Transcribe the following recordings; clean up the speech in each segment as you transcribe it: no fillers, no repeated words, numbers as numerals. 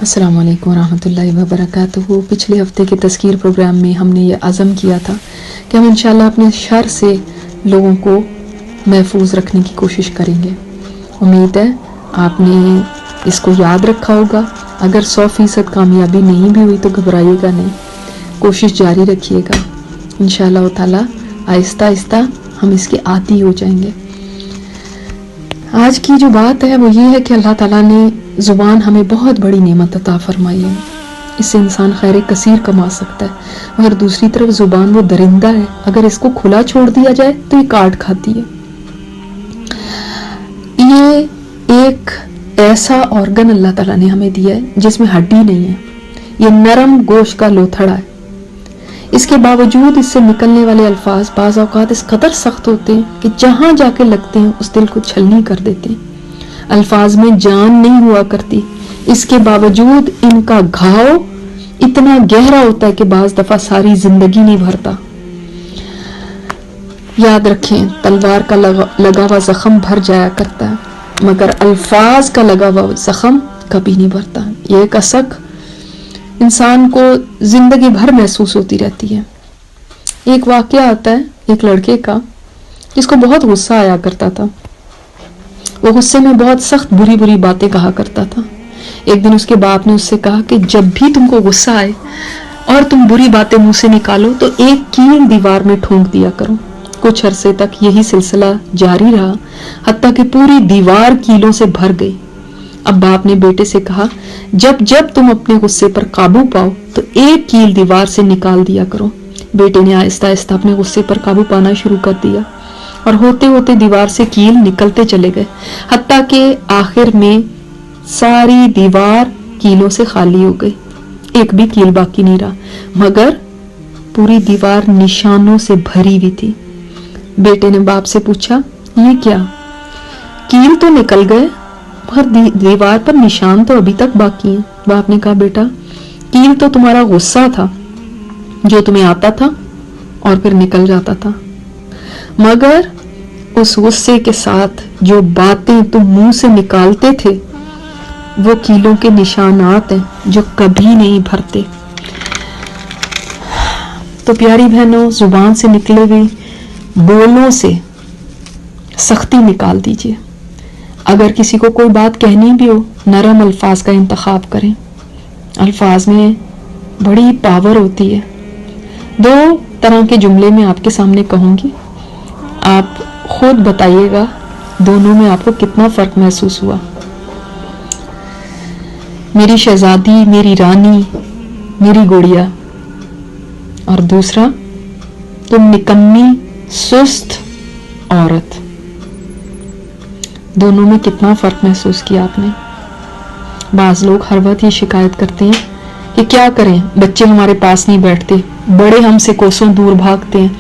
अस्सलाम वालेकुम रहमतुल्लाहि व बरकातुहू। पिछले हफ्ते के तज़कीर प्रोग्राम में हमने ये अज़म किया था कि हम इंशाल्लाह अपने शर से लोगों को महफूज रखने की कोशिश करेंगे। उम्मीद है आपने इसको याद रखा होगा। अगर 100% कामयाबी नहीं भी हुई तो घबराइएगा नहीं, कोशिश जारी रखिएगा। इंशाअल्लाह ताला आहिस्ता आहिस्ता हम इसके आदी हो जाएंगे। आज की जो बात है वो ये है कि अल्लाह ताला ने ज़ुबान हमें बहुत बड़ी नेमत अता फरमाई है। इससे इंसान खैर कसीर कमा सकता है, मगर दूसरी तरफ ज़ुबान वो दरिंदा है, अगर इसको खुला छोड़ दिया जाए तो ये काट खाती है। ये एक ऐसा ऑर्गन अल्लाह ताला ने हमें दिया है जिसमें हड्डी नहीं है, ये नरम गोश्त का लोथड़ा है। इसके बावजूद इससे निकलने वाले अल्फाज बाज़ औक़ात इस कदर सख्त होते हैं कि जहां जाके लगते हैं उस दिल को छलनी कर देते हैं। अल्फाज में जान नहीं हुआ करती, इसके बावजूद इनका घाव इतना गहरा होता है कि बाज़ दफा सारी जिंदगी नहीं भरता। याद रखें, तलवार का लगा हुआ जख्म भर जाया करता है, मगर अल्फाज का लगा हुआ जख्म कभी नहीं भरता। ये कसक इंसान को जिंदगी भर महसूस होती रहती है। एक वाकया आता है एक लड़के का जिसको बहुत गुस्सा आया करता था। वो गुस्से में बहुत सख्त बुरी बुरी बातें कहा करता था। एक दिन उसके बाप ने उससे कहा कि जब भी तुमको गुस्सा आए और तुम बुरी बातें मुंह से निकालो तो एक कील दीवार में ठोंक दिया करो। कुछ अरसे तक यही सिलसिला जारी रहा, हत्ता कि पूरी दीवार कीलों से भर गई। अब बाप ने बेटे से कहा, जब जब तुम अपने गुस्से पर काबू पाओ तो एक कील दीवार से निकाल दिया करो। बेटे ने आहिस्ता आहिस्ता अपने गुस्से पर काबू पाना शुरू कर दिया और होते होते दीवार से कील निकलते चले गए, हत्ता कि आखिर में सारी दीवार कीलों से खाली हो गई, एक भी कील बाकी नहीं रहा, मगर पूरी दीवार निशानों से भरी हुई थी। बेटे ने बाप से पूछा, ये क्या? कील तो निकल गए पर दीवार पर निशान तो अभी तक बाकी हैं। बाप ने कहा, बेटा कील तो तुम्हारा गुस्सा था जो तुम्हें आता था और फिर निकल जाता था, मगर उस गुस्से के साथ जो बातें तुम मुंह से निकालते थे वो कीलों के निशानात हैं जो कभी नहीं भरते। तो प्यारी बहनों, जुबान से निकले हुए बोलों से सख्ती निकाल दीजिए। अगर किसी को कोई बात कहनी भी हो, नरम अल्फाज का इंतखाब करें। अल्फाज में बड़ी पावर होती है। दो तरह के जुमले में आपके सामने कहूंगी, आप खुद बताइएगा दोनों में आपको कितना फर्क महसूस हुआ। मेरी शहजादी, मेरी रानी, मेरी गुड़िया, और दूसरा, तुम निकम्मी सुस्त औरत। दोनों में कितना फर्क महसूस किया आपने। बाज लोग हर वक्त ये शिकायत करते हैं कि क्या करें, बच्चे हमारे पास नहीं बैठते, बड़े हमसे कोसों दूर भागते हैं,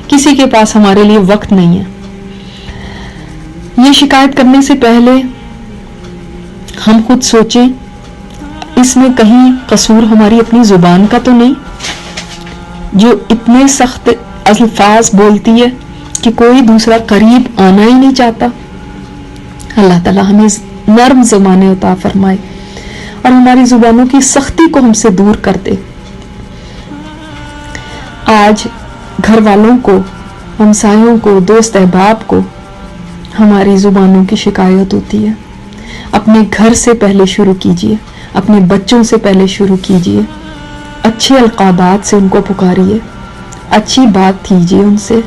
किसी के पास हमारे लिए वक्त नहीं है। ये शिकायत करने से पहले हम खुद सोचें, इसमें कहीं कसूर हमारी अपनी जुबान का तो नहीं, जो इतने सख्त अल्फाज बोलती है कि कोई दूसरा करीब आना ही नहीं चाहता। अल्लाह ताला हमें नर्म ज़बानें अता फरमाए और हमारी जुबानों की सख्ती को हमसे दूर कर दे। आज घर वालों को, हमसायों को, दोस्त अहबाब को हमारी जुबानों की शिकायत होती है। अपने घर से पहले शुरू कीजिए, अपने बच्चों से पहले शुरू कीजिए। अच्छे अलकाबात से उनको पुकारिए, अच्छी बात कीजिए उनसे।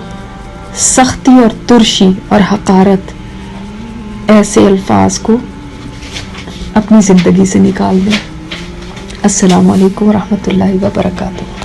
सख्ती और तुर्शी और हकारत ऐसे अल्फाज को अपनी जिंदगी से निकाल दें। अस्सलामु अलैकुम रहमतुल्लाहि व बरकातुहू।